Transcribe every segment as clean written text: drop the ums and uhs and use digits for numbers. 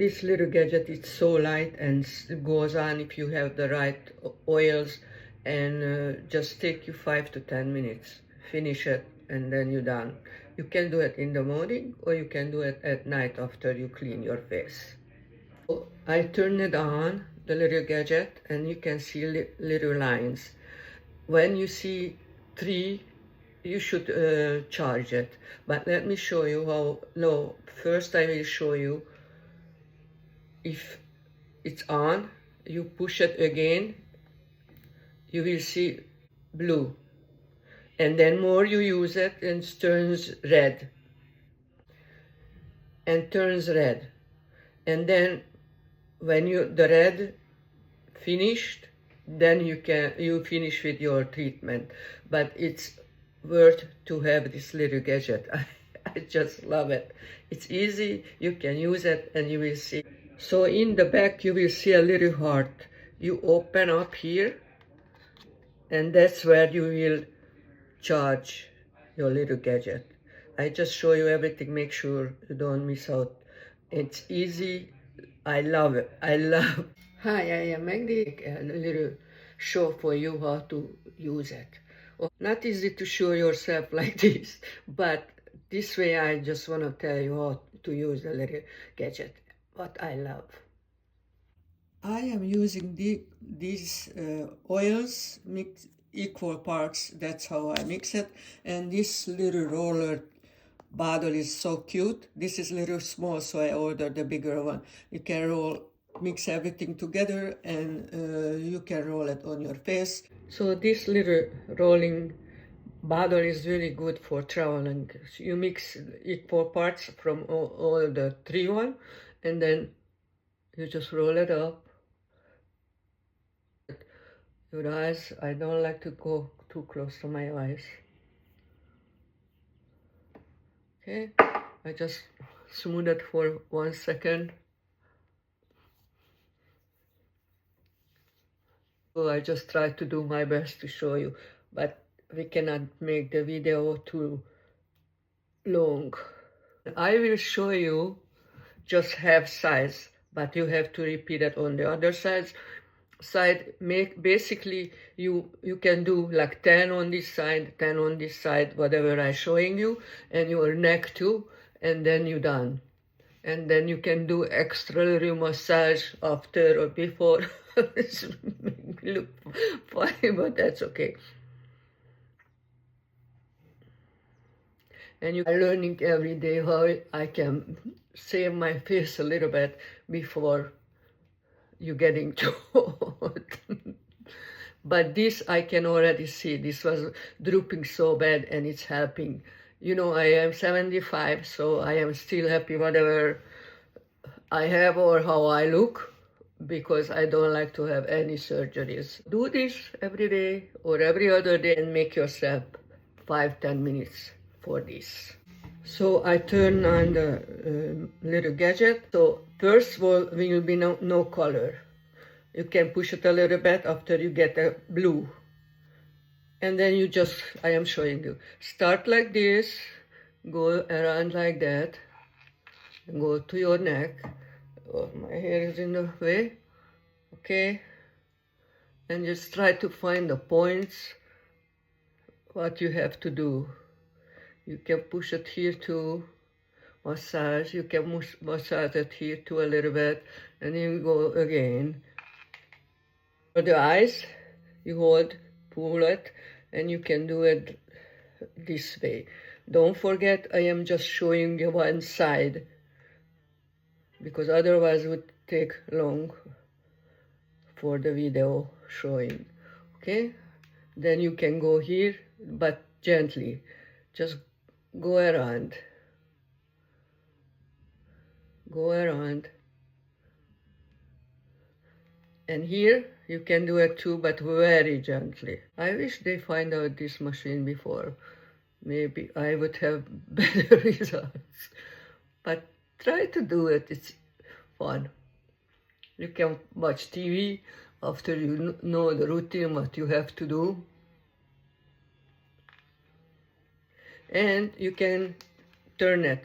This little gadget is so light and goes on if you have the right oils, and just take you 5 to 10 minutes. Finish it and then you're done. You can do it in the morning or you can do it at night after you clean your face. So I turn it on, the little gadget, and you can see little lines. When you see 3, you should charge it. But let me show you how low. First I will show you if it's on, you push it again, you will see blue. And then more you use it, and it turns red. And turns red. And then when the red finished, then you finish with your treatment. But it's worth to have this little gadget. I just love it. It's easy, you can use it, and you will see. So in the back you will see a little heart. You open up here, and that's where you will charge your little gadget. I just show you everything, make sure you don't miss out. It's easy, I love it, I love. Hi, I am Magdi, and a little show for you how to use it. Not easy to show yourself like this, but this way I just want to tell you how to use the little gadget, what I love. I am using these oils, mix equal parts, that's how I mix it. And this little roller bottle is so cute. This is a little small, so I ordered the bigger one. You can mix everything together, and you can roll it on your face. So this little rolling bottle is really good for traveling. So you mix equal parts from all the 3 one, and then you just roll it up. Your eyes, I don't like to go too close to my eyes. Okay, I just smooth it for 1 second. So I just try to do my best to show you, but we cannot make the video too long. I will show you just half size, but you have to repeat it on the other side. Basically you can do like 10 on this side, 10 on this side, whatever I'm showing you, and your neck too, and then you're done. And then you can do extra little massage after or before. It's look funny, but that's okay. And you are learning every day how I can save my face a little bit before you're getting too hot. But this I can already see, this was drooping so bad, and it's helping. You know, I am 75, so I am still happy whatever I have or how I look, because I don't like to have any surgeries. Do this every day or every other day and make yourself 5-10 minutes for this. So I turn on the little gadget. So first of all, will be no color. You can push it a little bit after you get a blue. And then you just, I am showing you, start like this, go around like that, and go to your neck. Oh, my hair is in the way. Okay. And just try to find the points, what you have to do. You can push it here too, massage. You can massage it here too a little bit, and then you go again. For the eyes, you hold, pull it, and you can do it this way. Don't forget, I am just showing you one side, because otherwise it would take long for the video showing. Okay? Then you can go here, but gently. Just go around. Go around. And here you can do it too, but very gently. I wish they find out this machine before. Maybe I would have better results. But try to do it, it's fun. You can watch TV after you know the routine, what you have to do. And you can turn it,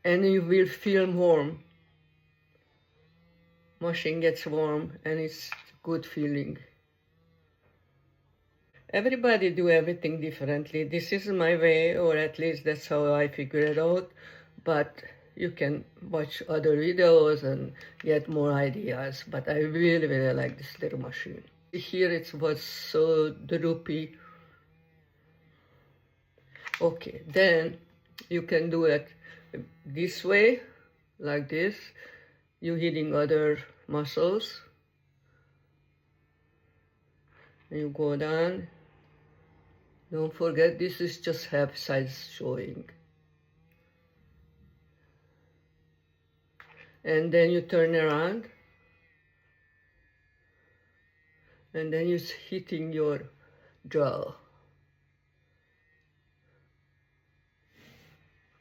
and you will feel warm. machine gets warm and it's good feeling. Everybody do everything differently. This is my way, or at least that's how I figure it out. But you can watch other videos and get more ideas. But I really, really like this little machine. Here it was so droopy. Okay, then you can do it this way, like this. You're hitting other muscles. And you go down. Don't forget, this is just half size showing. And then you turn around. And then you're hitting your jaw.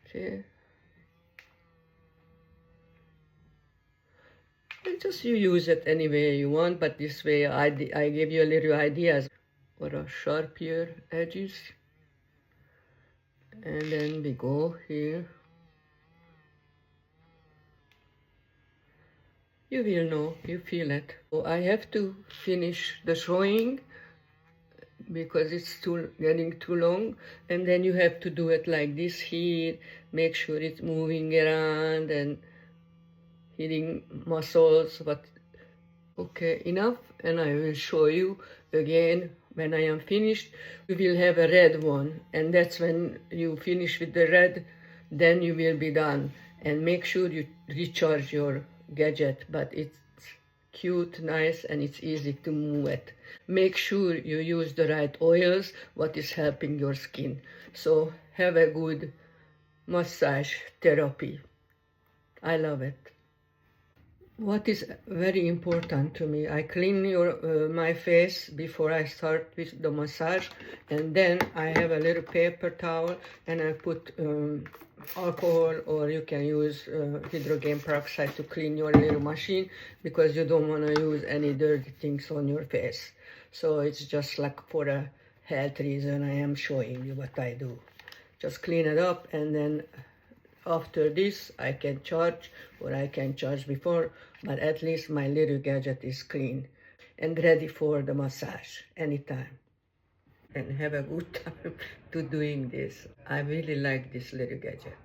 Okay. And just you use it any way you want, but this way I give you a little ideas for a sharper edges. And then we go here. You will know, you feel it. So I have to finish the showing because it's getting too long, and then you have to do it like this here, make sure it's moving around and hitting muscles. But okay, enough, and I will show you again when I am finished. You will have a red one, and that's when you finish with the red, then you will be done. And make sure you recharge your gadget, but it's cute, nice, and it's easy to move it. Make sure you use the right oils, what is helping your skin. So have a good massage therapy. I love it. What is very important to me, I clean my face before I start with the massage, and then I have a little paper towel and I put alcohol, or you can use hydrogen peroxide to clean your little machine, because you don't want to use any dirty things on your face. So it's just like for a health reason I am showing you what I do. Just clean it up, and then after this I can charge, or I can charge before, but at least my little gadget is clean and ready for the massage anytime. And have a good time to doing this. I really like this little gadget.